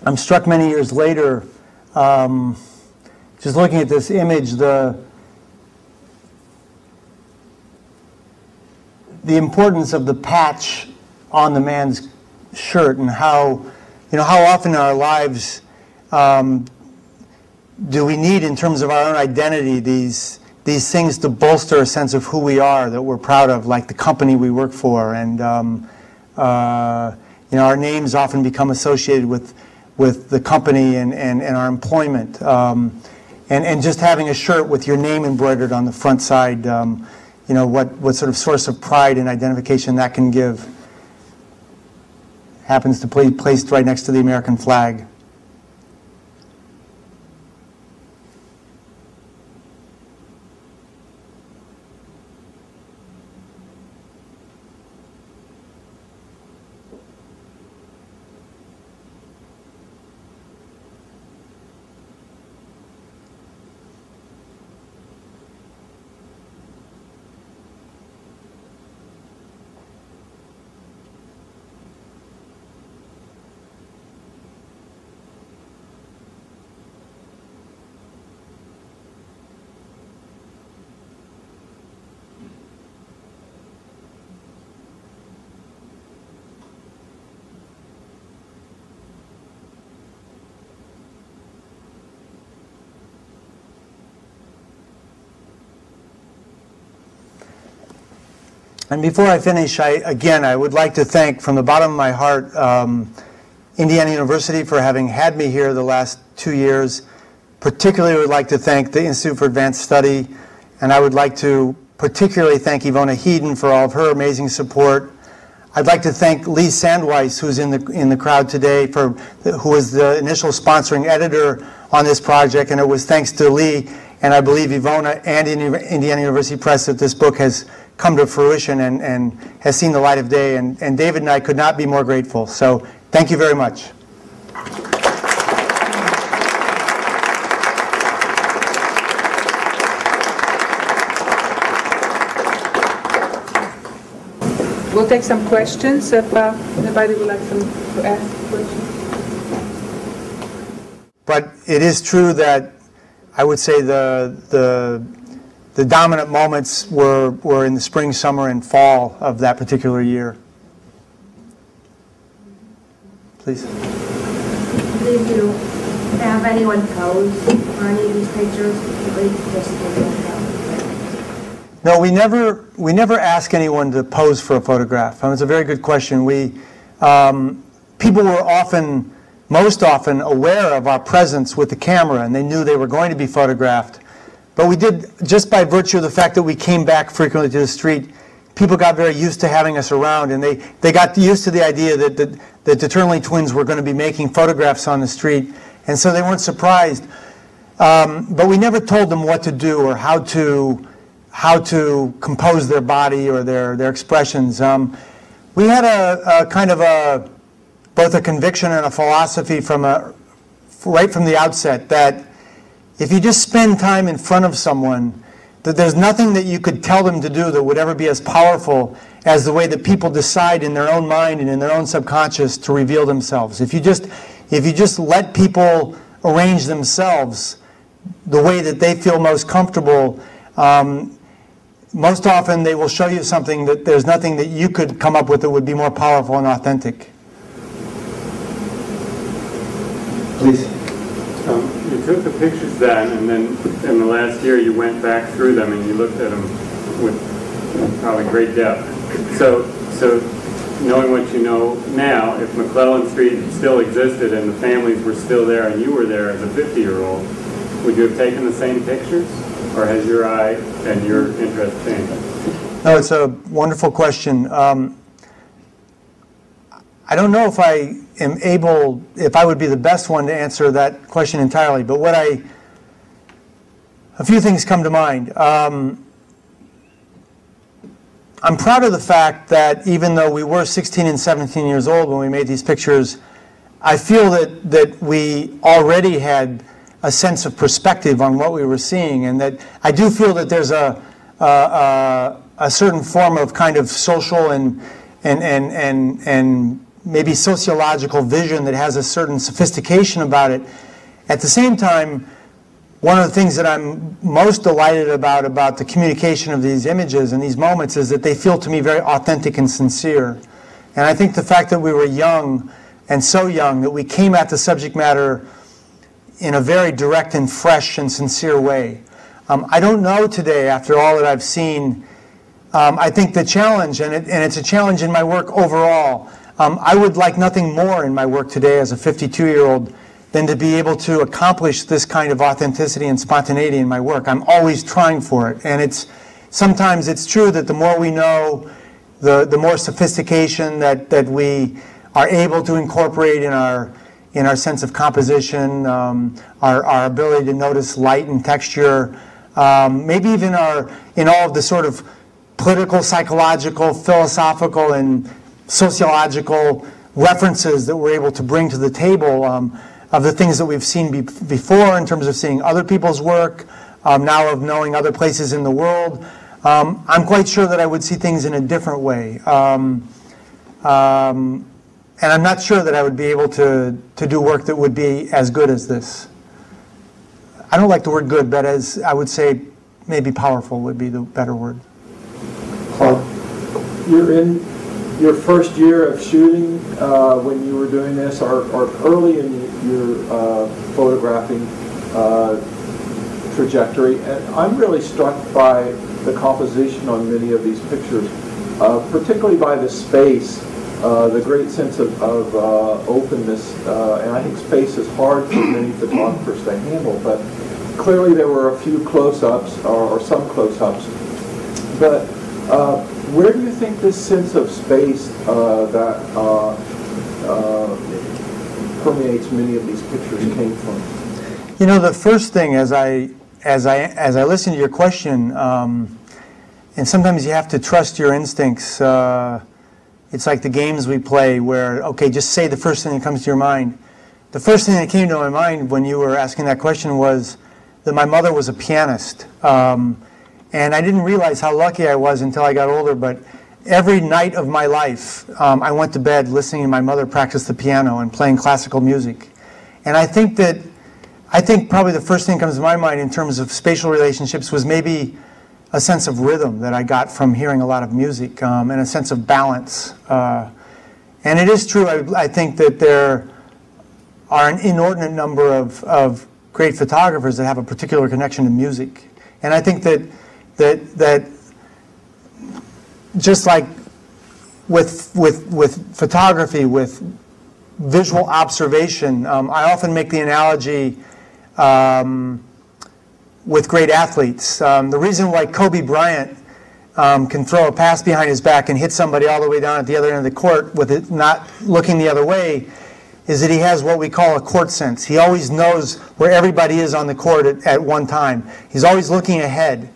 I'm struck many years later, just looking at this image, the importance of the patch on the man's shirt and how, you know, how often in our lives do we need, in terms of our own identity, these things to bolster a sense of who we are, that we're proud of, like the company we work for, and you know, our names often become associated with the company and our employment, and just having a shirt with your name embroidered on the front side, you know, what sort of source of pride and identification that can give. Happens to be placed right next to the American flag. And before I finish, I would like to thank from the bottom of my heart Indiana University for having had me here the last 2 years. Particularly would like to thank the Institute for Advanced Study, and I would like to particularly thank Ivona Heeden for all of her amazing support. I'd like to thank Lee Sandweiss, who's in the crowd today, who was the initial sponsoring editor on this project, and it was thanks to Lee and I believe Ivona and Indiana University Press that this book has come to fruition and has seen the light of day, and David and I could not be more grateful. So thank you very much. We'll take some questions if anybody would like to ask questions. But it is true that I would say the dominant moments were in the spring, summer, and fall of that particular year. Please. Did you have anyone pose for any of these pictures? No, we never ask anyone to pose for a photograph. It's a very good question. People were most often aware of our presence with the camera, and they knew they were going to be photographed. But we did, just by virtue of the fact that we came back frequently to the street, people got very used to having us around, and they got used to the idea that the Turnley twins were going to be making photographs on the street, and so they weren't surprised. But we never told them what to do or how to compose their body or their expressions. We had a kind of both a conviction and a philosophy right from the outset that if you just spend time in front of someone, that there's nothing that you could tell them to do that would ever be as powerful as the way that people decide in their own mind and in their own subconscious to reveal themselves. If you just let people arrange themselves the way that they feel most comfortable, most often they will show you something that there's nothing that you could come up with that would be more powerful and authentic. Please. You took the pictures then, and then in the last year you went back through them and you looked at them with probably great depth. So knowing what you know now, if McClellan Street still existed and the families were still there and you were there as a 50-year-old, would you have taken the same pictures? Or has your eye and your interest changed? No, it's a wonderful question. I don't know if I am if I would be the best one to answer that question entirely, but a few things come to mind. I'm proud of the fact that even though we were 16 and 17 years old when we made these pictures, I feel that we already had a sense of perspective on what we were seeing, and that I do feel that there's a certain form of kind of social and maybe sociological vision that has a certain sophistication about it. At the same time, one of the things that I'm most delighted about the communication of these images and these moments is that they feel to me very authentic and sincere. And I think the fact that we were young, and so young, that we came at the subject matter in a very direct and fresh and sincere way. I don't know today, after all that I've seen, I think the challenge, and it's a challenge in my work overall, I would like nothing more in my work today as a 52-year-old than to be able to accomplish this kind of authenticity and spontaneity in my work. I'm always trying for it, and sometimes it's true that the more we know, the more sophistication that we are able to incorporate in our sense of composition, our ability to notice light and texture, maybe even in all of the sort of political, psychological, philosophical, and sociological references that we're able to bring to the table of the things that we've seen before in terms of seeing other people's work, now of knowing other places in the world. I'm quite sure that I would see things in a different way. And I'm not sure that I would be able to do work that would be as good as this. I don't like the word good, but as I would say, maybe powerful would be the better word. Clark, you're in your first year of shooting when you were doing this, or early in your photographing trajectory, and I'm really struck by the composition on many of these pictures. particularly by the space, the great sense of openness, and I think space is hard for many photographers to handle, but clearly there were a few close-ups, or some close-ups, but where do you think this sense of space that permeates many of these pictures came from? You know, the first thing as I listen to your question, and sometimes you have to trust your instincts. It's like the games we play where, okay, just say the first thing that comes to your mind. The first thing that came to my mind when you were asking that question was that my mother was a pianist. And I didn't realize how lucky I was until I got older, but every night of my life, I went to bed listening to my mother practice the piano and playing classical music. And I think probably the first thing that comes to my mind in terms of spatial relationships was maybe a sense of rhythm that I got from hearing a lot of music, and a sense of balance. And it is true, I think that there are an inordinate number of great photographers that have a particular connection to music. And I think that just like with photography, with visual observation, I often make the analogy with great athletes. The reason why Kobe Bryant can throw a pass behind his back and hit somebody all the way down at the other end of the court with it not looking the other way is that he has what we call a court sense. He always knows where everybody is on the court at one time. He's always looking ahead.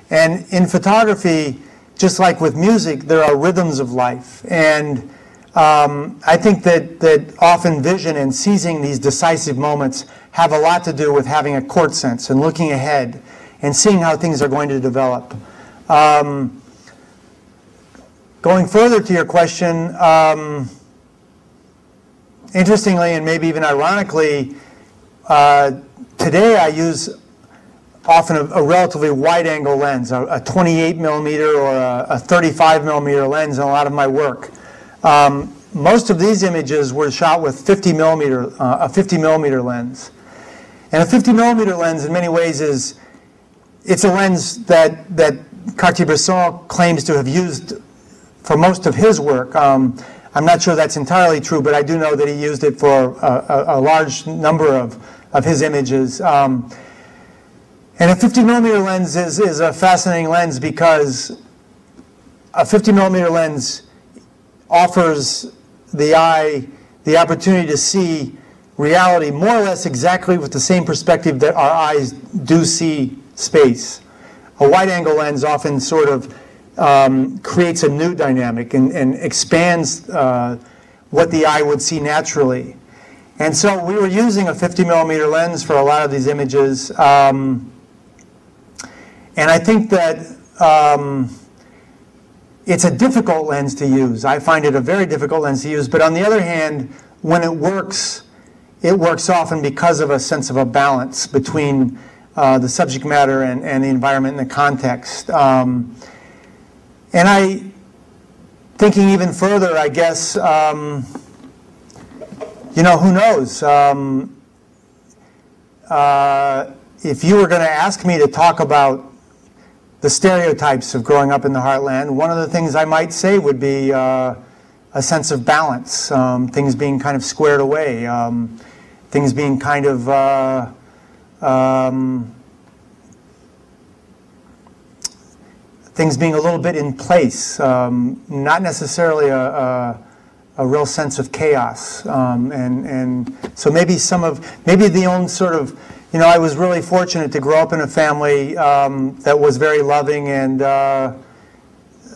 And in photography, just like with music, there are rhythms of life. And I think that often vision and seizing these decisive moments have a lot to do with having a court sense and looking ahead and seeing how things are going to develop. Going further to your question, interestingly and maybe even ironically, today I use often a relatively wide-angle lens, a 28 millimeter or a 35 millimeter lens in a lot of my work. Most of these images were shot with a 50 millimeter lens. And a 50 millimeter lens in many ways it's a lens that Cartier-Bresson claims to have used for most of his work. I'm not sure that's entirely true, but I do know that he used it for a large number of his images. And a 50 millimeter lens is a fascinating lens because a 50 millimeter lens offers the eye the opportunity to see reality more or less exactly with the same perspective that our eyes do see space. A wide-angle lens often sort of creates a new dynamic and expands what the eye would see naturally. And so we were using a 50 millimeter lens for a lot of these images. And I think that it's a difficult lens to use. I find it a very difficult lens to use. But on the other hand, when it works often because of a sense of a balance between the subject matter and the environment and the context. And thinking even further, I guess, you know, who knows? If you were going to ask me to talk about the stereotypes of growing up in the heartland, one of the things I might say would be a sense of balance, things being kind of squared away, things being kind of things being a little bit in place, not necessarily a real sense of chaos, and so maybe the own sort of, you know, I was really fortunate to grow up in a family that was very loving and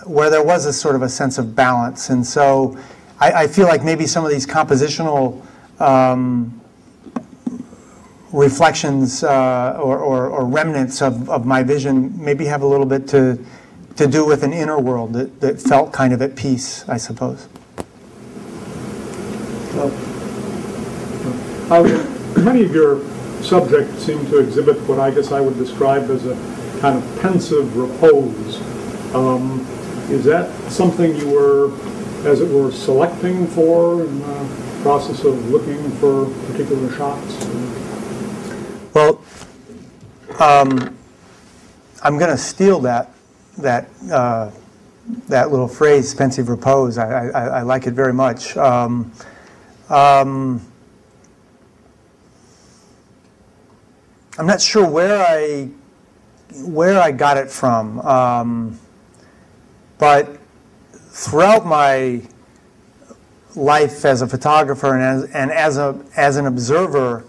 where there was a sort of a sense of balance, and so I feel like maybe some of these compositional reflections or remnants of my vision maybe have a little bit to do with an inner world that felt kind of at peace, I suppose. Many of your subjects seem to exhibit what I guess I would describe as a kind of pensive repose. Is that something you were, as it were, selecting for in the process of looking for particular shots? Well, I'm going to steal that that little phrase, pensive repose. I like it very much. I'm not sure where I got it from, but throughout my life as a photographer and as an observer,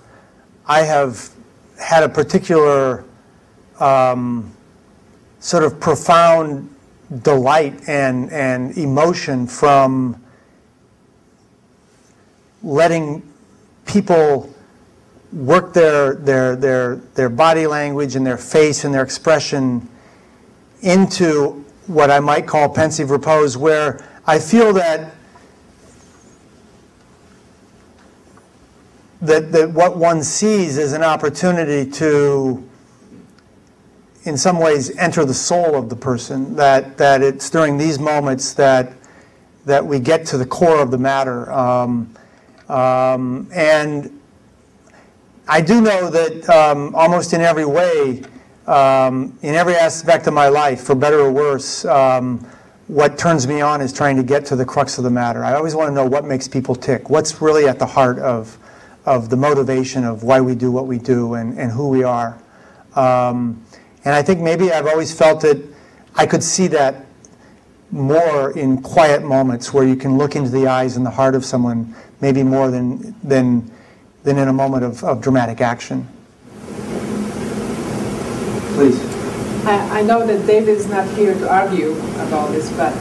I have had a particular sort of profound delight and emotion from letting people work their body language and their face and their expression into what I might call pensive repose, where I feel that what one sees is an opportunity to, in some ways, enter the soul of the person, that it's during these moments that we get to the core of the matter. And I do know that almost in every way, in every aspect of my life, for better or worse, what turns me on is trying to get to the crux of the matter. I always want to know what makes people tick, what's really at the heart of the motivation of why we do what we do and who we are. And I think maybe I've always felt that I could see that more in quiet moments where you can look into the eyes and the heart of someone, maybe more than in a moment of dramatic action. Please. I know that David is not here to argue about this, but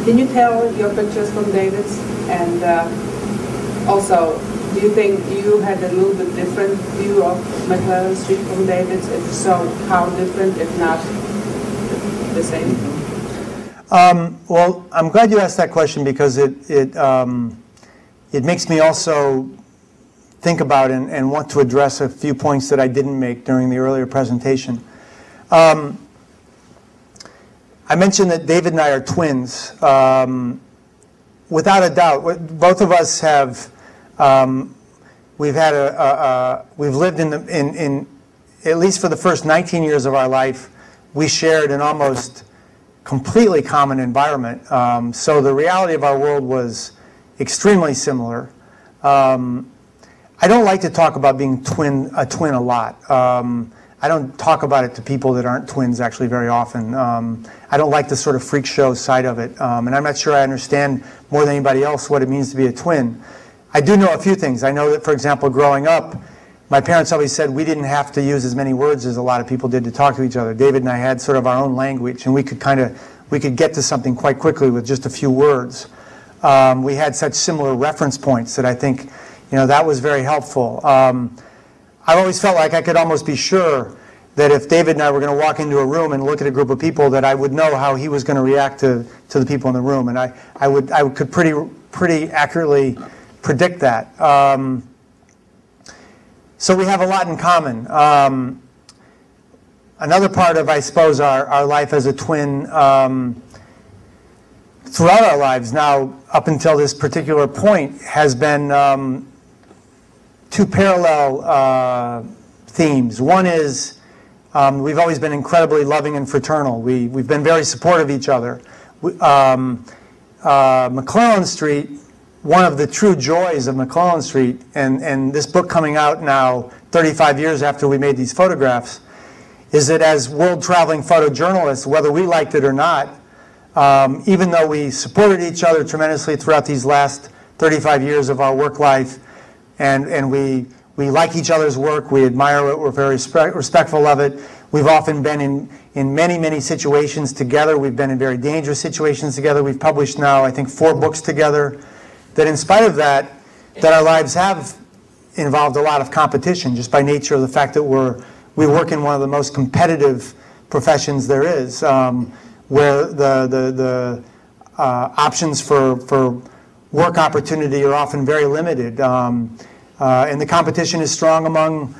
can you tell your pictures from David's? And also, do you think you had a little bit different view of McClellan Street from David's? If so, how different, if not the same? Well, I'm glad you asked that question because it makes me also think about and want to address a few points that I didn't make during the earlier presentation. I mentioned that David and I are twins. Without a doubt, both of us have. We've lived in at least for the first 19 years of our life, we shared an almost completely common environment. So the reality of our world was extremely similar. I don't like to talk about being a twin a lot. I don't talk about it to people that aren't twins actually very often. I don't like the sort of freak show side of it. And I'm not sure I understand more than anybody else what it means to be a twin. I do know a few things. I know that, for example, growing up, my parents always said we didn't have to use as many words as a lot of people did to talk to each other. David and I had sort of our own language, and we could get to something quite quickly with just a few words. We had such similar reference points that I think, that was very helpful. I've always felt like I could almost be sure that if David and I were going to walk into a room and look at a group of people, that I would know how he was going to react to the people in the room, and I could pretty accurately predict that. So we have a lot in common. Another part of, I suppose, our life as a twin, throughout our lives now, up until this particular point, has been two parallel themes. One is we've always been incredibly loving and fraternal. We've been very supportive of each other. McClellan Street, one of the true joys of McClellan Street, and this book coming out now 35 years after we made these photographs, is that as world-traveling photojournalists, whether we liked it or not, even though we supported each other tremendously throughout these last 35 years of our work life, and we like each other's work, we admire it, we're very respectful of it. We've often been in many, many situations together. We've been in very dangerous situations together. We've published now, I think, 4 books together. That in spite of that our lives have involved a lot of competition, just by nature of the fact that we work in one of the most competitive professions there is, where the options for work opportunity are often very limited, and the competition is strong among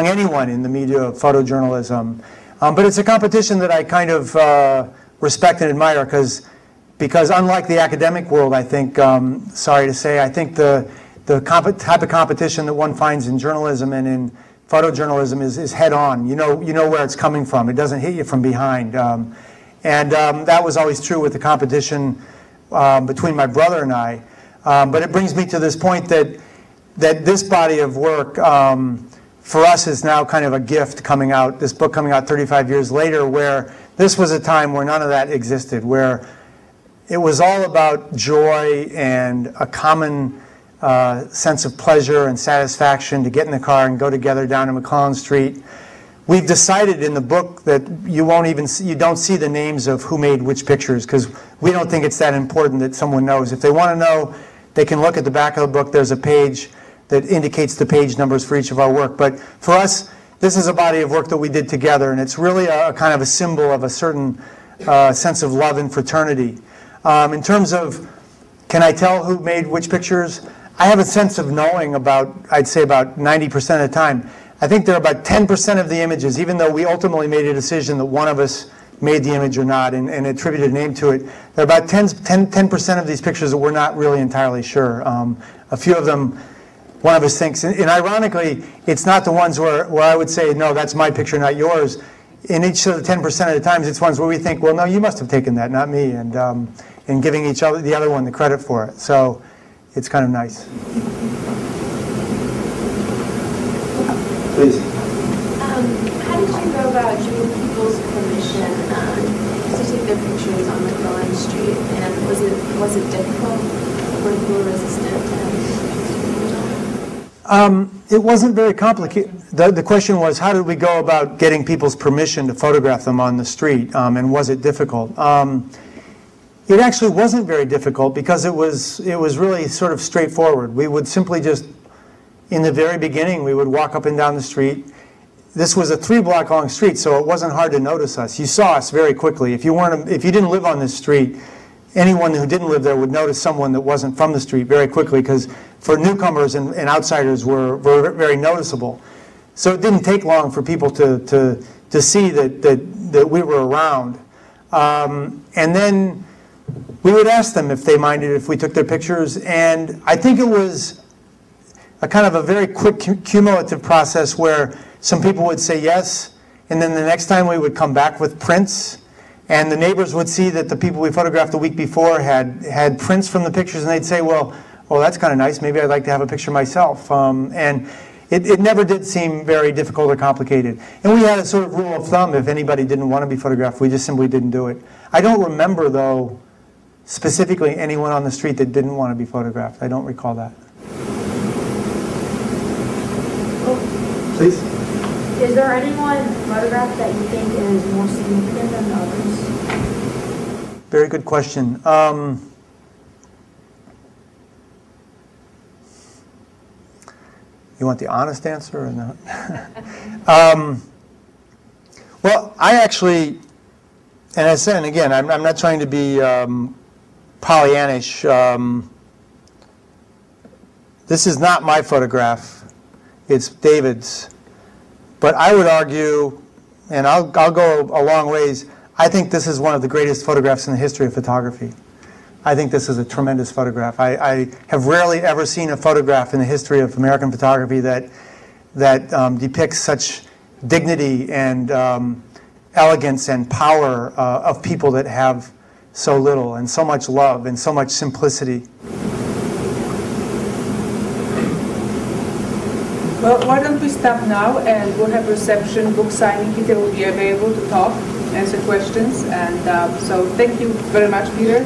anyone in the media of photojournalism. But it's a competition that I kind of respect and admire because unlike the academic world, I think, sorry to say, I think the type of competition that one finds in journalism and in photojournalism is head on. You know where it's coming from. It doesn't hit you from behind. And that was always true with the competition between my brother and I. But it brings me to this point that this body of work for us is now kind of a gift coming out, this book coming out 35 years later, where this was a time where none of that existed, where it was all about joy and a common sense of pleasure and satisfaction to get in the car and go together down to McClellan Street. We've decided in the book that you don't see the names of who made which pictures, because we don't think it's that important that someone knows. If they want to know, they can look at the back of the book. There's a page that indicates the page numbers for each of our work. But for us, this is a body of work that we did together, and it's really a kind of a symbol of a certain sense of love and fraternity. In terms of, can I tell who made which pictures? I have a sense of knowing about, I'd say about 90% of the time. I think there are about 10% of the images, even though we ultimately made a decision that one of us made the image or not and attributed a name to it. There are about 10% of these pictures that we're not really entirely sure. A few of them, one of us thinks, and ironically, it's not the ones where I would say, no, that's my picture, not yours. In each of the 10% of the times, it's ones where we think, well, no, you must have taken that, not me, and giving each other, the other one, the credit for it. So it's kind of nice. Please. How did you go about getting people's permission to take their pictures on McClellan Street? And was it difficult? Were people resistant? It wasn't very complicated. The question was, how did we go about getting people's permission to photograph them on the street, and was it difficult? It actually wasn't very difficult because it was really sort of straightforward. We would simply just, in the very beginning, we would walk up and down the street. This was a 3-block long street, so it wasn't hard to notice us. You saw us very quickly. If you didn't live on this street, anyone who didn't live there would notice someone that wasn't from the street very quickly, because for newcomers and outsiders were very noticeable. So it didn't take long for people to see that we were around. And then we would ask them if they minded if we took their pictures, and I think it was a kind of a very quick cumulative process where some people would say yes, and then the next time we would come back with prints, and the neighbors would see that the people we photographed the week before had prints from the pictures, and they'd say, well, oh, that's kind of nice, maybe I'd like to have a picture myself. And it never did seem very difficult or complicated. And we had a sort of rule of thumb: if anybody didn't want to be photographed, we just simply didn't do it. I don't remember, though, specifically anyone on the street that didn't want to be photographed. I don't recall that. Please. Is there anyone photographed that you think is more significant than others? Very good question. You want the honest answer or not? Well, I actually, and I said, and again, I'm not trying to be Pollyannish. This is not my photograph. It's David's. But I would argue, and I'll go a long ways, I think this is one of the greatest photographs in the history of photography. I think this is a tremendous photograph. I have rarely ever seen a photograph in the history of American photography that depicts such dignity and elegance and power of people that have so little, and so much love and so much simplicity. Well, why don't we stop now, and we'll have reception, book signing. Peter will be available to talk, answer questions, and so thank you very much, Peter.